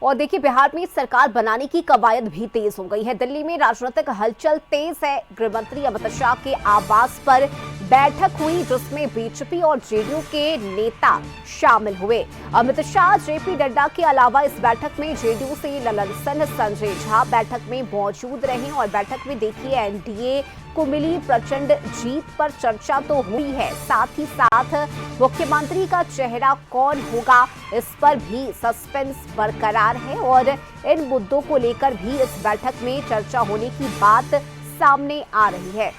और देखिए, बिहार में सरकार बनाने की कवायद भी तेज हो गई है। दिल्ली में राजनीतिक हलचल तेज है। गृह मंत्री अमित शाह के आवास पर बैठक हुई, जिसमें बीजेपी और जेडीयू के नेता शामिल हुए। अमित शाह, जेपी नड्डा के अलावा इस बैठक में जेडीयू से ललन सिंह, संजय झा बैठक में मौजूद रहे। और बैठक में देखिए, एनडीए को मिली प्रचंड जीत पर चर्चा तो हुई है, साथ ही साथ मुख्यमंत्री का चेहरा कौन होगा, इस पर भी सस्पेंस बरकरार है। और इन मुद्दों को लेकर भी इस बैठक में चर्चा होने की बात सामने आ रही है।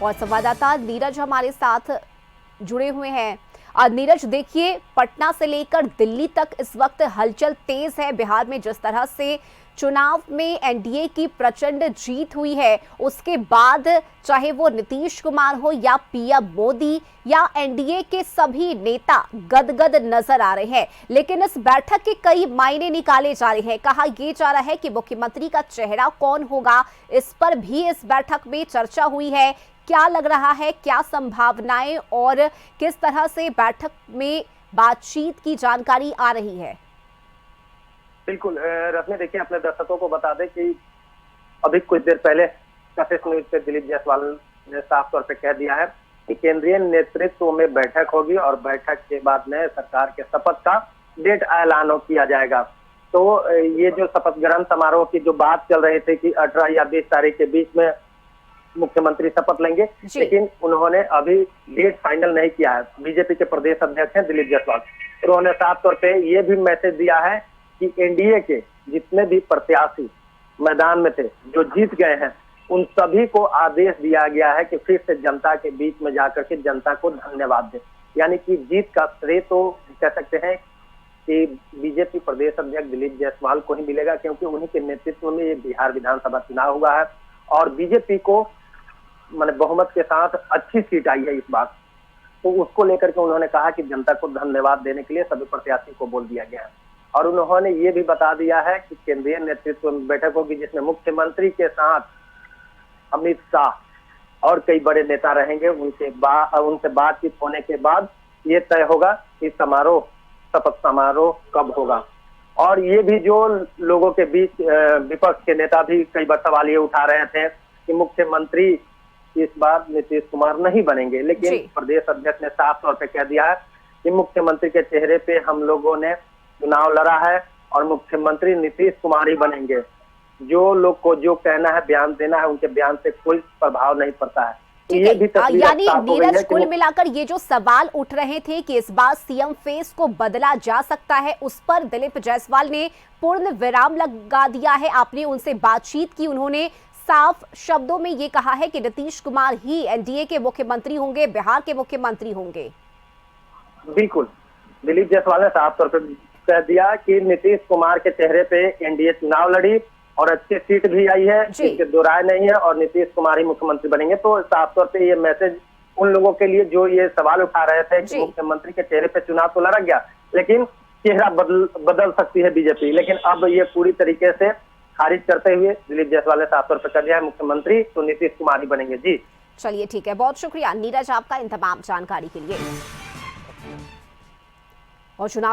और संवाददाता नीरज हमारे साथ जुड़े हुए हैं। नीरज, देखिए, पटना से लेकर दिल्ली तक इस वक्त हलचल तेज है। बिहार में जिस तरह से चुनाव में एनडीए की प्रचंड जीत हुई है, उसके बाद चाहे वो नीतीश कुमार हो या पीएम मोदी या एनडीए के सभी नेता गदगद नजर आ रहे हैं। लेकिन इस बैठक के कई मायने निकाले जा रहे हैं। कहा यह जा रहा है कि मुख्यमंत्री का चेहरा कौन होगा, इस पर भी इस बैठक में चर्चा हुई है। क्या लग रहा है, क्या संभावनाएं और किस तरह से बैठक में बातचीत की जानकारी आ रही है? बिल्कुल रश्मि, देखिए, अपने दर्शकों को बता दें कि अभी कुछ देर पहले कशिश न्यूज पे दिलीप जायसवाल ने साफ तौर पे कह दिया है कि केंद्रीय नेतृत्व में बैठक होगी और बैठक के बाद में सरकार के शपथ का डेट ऐलान किया जाएगा। तो ये जो शपथ ग्रहण समारोह की जो बात चल रही थी कि 18 या 20 तारीख के बीच में मुख्यमंत्री शपथ लेंगे, लेकिन उन्होंने अभी डेट फाइनल नहीं किया है। बीजेपी के प्रदेश अध्यक्ष हैं दिलीप जायसवाल, उन्होंने साफ तौर पे ये भी मैसेज दिया है कि एनडीए के जितने भी प्रत्याशी मैदान में थे, जो जीत गए हैं, उन सभी को आदेश दिया गया है कि फिर से जनता के बीच में जाकर के जनता को धन्यवाद दें। यानी कि जीत का श्रेय तो कह सकते हैं कि बीजेपी प्रदेश अध्यक्ष दिलीप जायसवाल को ही मिलेगा, क्योंकि उन्हीं के नेतृत्व में ये बिहार विधानसभा चुनाव हुआ है और बीजेपी को माने बहुमत के साथ अच्छी सीट आई है इस बार। तो उसको लेकर के उन्होंने कहा कि जनता को धन्यवाद देने के लिए सभी प्रत्याशी को बोल दिया गया है। और उन्होंने ये भी बता दिया है कि केंद्रीय नेतृत्व में बैठक होगी, जिसमें मुख्यमंत्री के साथ अमित शाह और कई बड़े नेता रहेंगे। उनसे बातचीत होने के बाद ये तय होगा कि शपथ समारोह कब होगा। और ये भी जो लोगों के बीच विपक्ष के नेता भी कई बार सवाल ये उठा रहे थे कि मुख्यमंत्री इस बार नीतीश कुमार नहीं बनेंगे, लेकिन प्रदेश अध्यक्ष ने साफ तौर पे कह दिया है कि मुख्यमंत्री के चेहरे पे हम लोगों ने चुनाव लड़ा है और मुख्यमंत्री नीतीश कुमार ही बनेंगे। जो लोग को जो कहना है, बयान देना है, उनके बयान से कोई प्रभाव नहीं पड़ता है। ये भी यानी नीरज, कुल मिलाकर ये जो सवाल उठ रहे थे कि इस बार सीएम फेस को बदला जा सकता है, उस पर दिलीप जायसवाल ने पूर्ण विराम लगा दिया है। आपने उनसे बातचीत की, उन्होंने साफ शब्दों में ये कहा है कि नीतीश कुमार ही एनडीए के मुख्यमंत्री होंगे, बिहार के मुख्यमंत्री होंगे। बिल्कुल, दिलीप जायसवाल ने साफ तौर पर कह दिया कि नीतीश कुमार के चेहरे पे एनडीए चुनाव लड़ी और अच्छी सीट भी आई है, इसके दो राय नहीं है, और नीतीश कुमार ही मुख्यमंत्री बनेंगे। तो साफ तौर पे ये मैसेज उन लोगों के लिए जो ये सवाल उठा रहे थे कि मुख्यमंत्री के चेहरे पे चुनाव तो लड़ा गया, लेकिन चेहरा बदल सकती है बीजेपी। लेकिन अब ये पूरी तरीके से खारिज करते हुए दिलीप जायसवाल ने साफ तौर पर कह दिया है मुख्यमंत्री तो नीतीश कुमार ही बनेंगे। जी चलिए, ठीक है, बहुत शुक्रिया नीरज आपका इन तमाम जानकारी के लिए। और चुनाव